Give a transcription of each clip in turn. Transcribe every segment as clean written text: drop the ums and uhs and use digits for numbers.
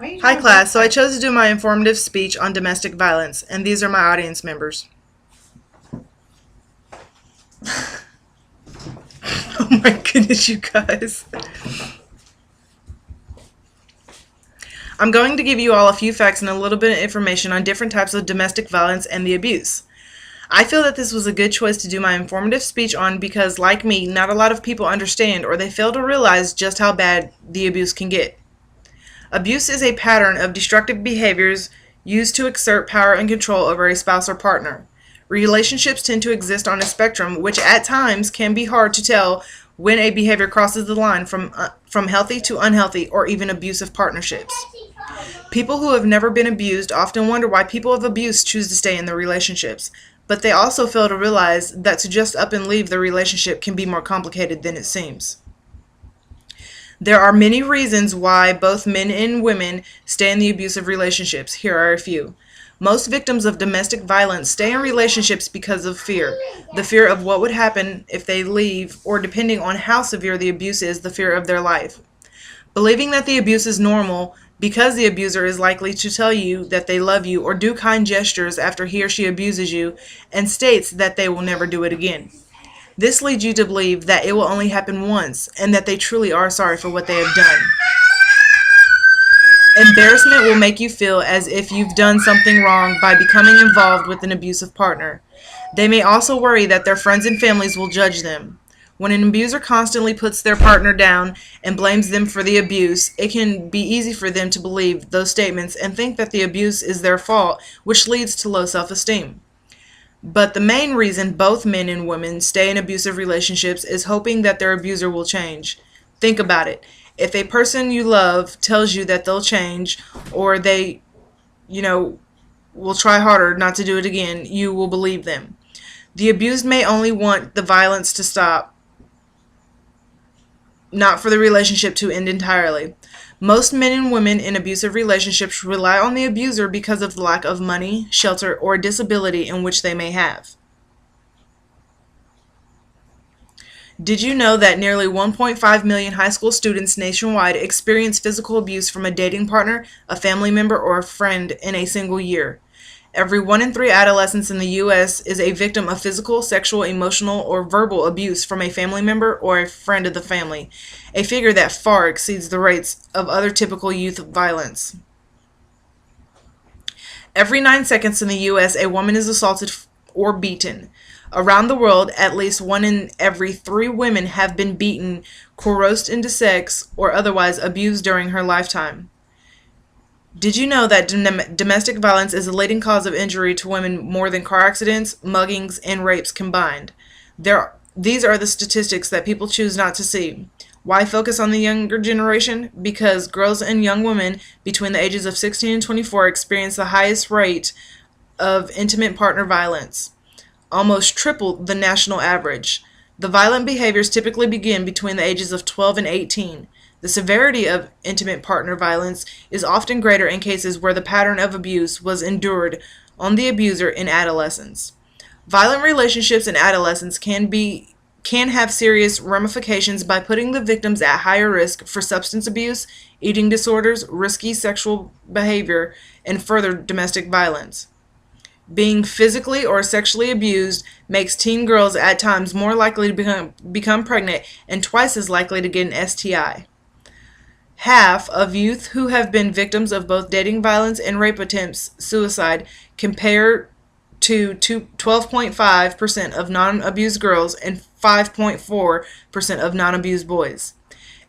Hi class, so I chose to do my informative speech on domestic violence, and these are my audience members. Oh my goodness, you guys. I'm going to give you all a few facts and a little bit of information on different types of domestic violence and the abuse. I feel that this was a good choice to do my informative speech on because, like me, not a lot of people understand or they fail to realize just how bad the abuse can get. Abuse is a pattern of destructive behaviors used to exert power and control over a spouse or partner. Relationships tend to exist on a spectrum, which at times can be hard to tell when a behavior crosses the line from healthy to unhealthy or even abusive partnerships. People who have never been abused often wonder why people of abuse choose to stay in their relationships, but they also fail to realize that to just up and leave the relationship can be more complicated than it seems. There are many reasons why both men and women stay in the abusive relationships. Here are a few. Most victims of domestic violence stay in relationships because of fear. The fear of what would happen if they leave, or depending on how severe the abuse is, the fear of their life. Believing that the abuse is normal because the abuser is likely to tell you that they love you or do kind gestures after he or she abuses you and states that they will never do it again. This leads you to believe that it will only happen once and that they truly are sorry for what they have done. Embarrassment will make you feel as if you've done something wrong by becoming involved with an abusive partner. They may also worry that their friends and families will judge them. When an abuser constantly puts their partner down and blames them for the abuse, it can be easy for them to believe those statements and think that the abuse is their fault, which leads to low self-esteem. But the main reason both men and women stay in abusive relationships is hoping that their abuser will change. Think about it. If a person you love tells you that they'll change or they, will try harder not to do it again, you will believe them. The abused may only want the violence to stop, not for the relationship to end entirely. Most men and women in abusive relationships rely on the abuser because of the lack of money, shelter, or disability in which they may have. Did you know that nearly 1.5 million high school students nationwide experience physical abuse from a dating partner, a family member, or a friend in a single year? Every 1 in 3 adolescents in the U.S. is a victim of physical, sexual, emotional, or verbal abuse from a family member or a friend of the family, a figure that far exceeds the rates of other typical youth violence. Every 9 seconds in the U.S., a woman is assaulted or beaten. Around the world, at least 1 in every 3 women have been beaten, coerced into sex, or otherwise abused during her lifetime. Did you know that domestic violence is the leading cause of injury to women more than car accidents, muggings, and rapes combined? These are the statistics that people choose not to see. Why focus on the younger generation? Because girls and young women between the ages of 16 and 24 experience the highest rate of intimate partner violence, almost triple the national average. The violent behaviors typically begin between the ages of 12 and 18. The severity of intimate partner violence is often greater in cases where the pattern of abuse was endured on the abuser in adolescence. Violent relationships in adolescence can have serious ramifications by putting the victims at higher risk for substance abuse, eating disorders, risky sexual behavior, and further domestic violence. Being physically or sexually abused makes teen girls at times more likely to become pregnant and twice as likely to get an STI. Half of youth who have been victims of both dating violence and rape attempts suicide, compared to 12.5% of non-abused girls and 5.4% of non-abused boys.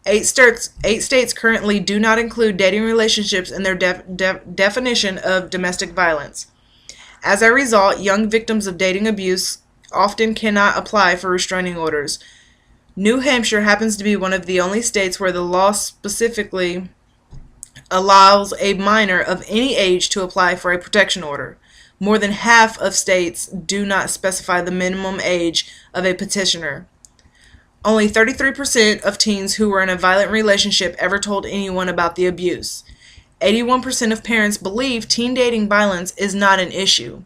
8 states currently do not include dating relationships in their definition of domestic violence. As a result, young victims of dating abuse often cannot apply for restraining orders. New Hampshire happens to be one of the only states where the law specifically allows a minor of any age to apply for a protection order. More than half of states do not specify the minimum age of a petitioner. Only 33% of teens who were in a violent relationship ever told anyone about the abuse. 81% of parents believe teen dating violence is not an issue.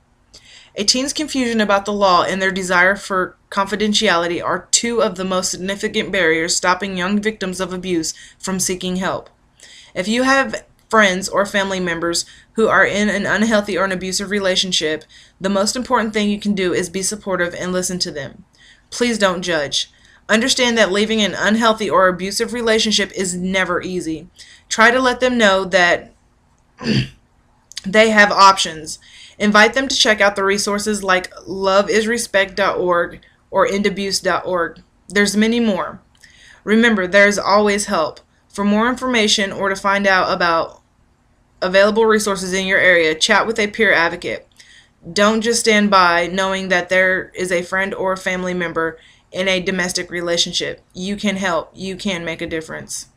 A teen's confusion about the law and their desire for confidentiality are 2 of the most significant barriers stopping young victims of abuse from seeking help. If you have friends, or family members who are in an unhealthy or an abusive relationship, the most important thing you can do is be supportive and listen to them. Please don't judge. Understand that leaving an unhealthy or abusive relationship is never easy. Try to let them know that they have options. Invite them to check out the resources like loveisrespect.org or endabuse.org. There's many more. Remember, there's always help. For more information or to find out about available resources in your area, chat with a peer advocate. Don't just stand by knowing that there is a friend or a family member in a domestic relationship. You can help. You can make a difference.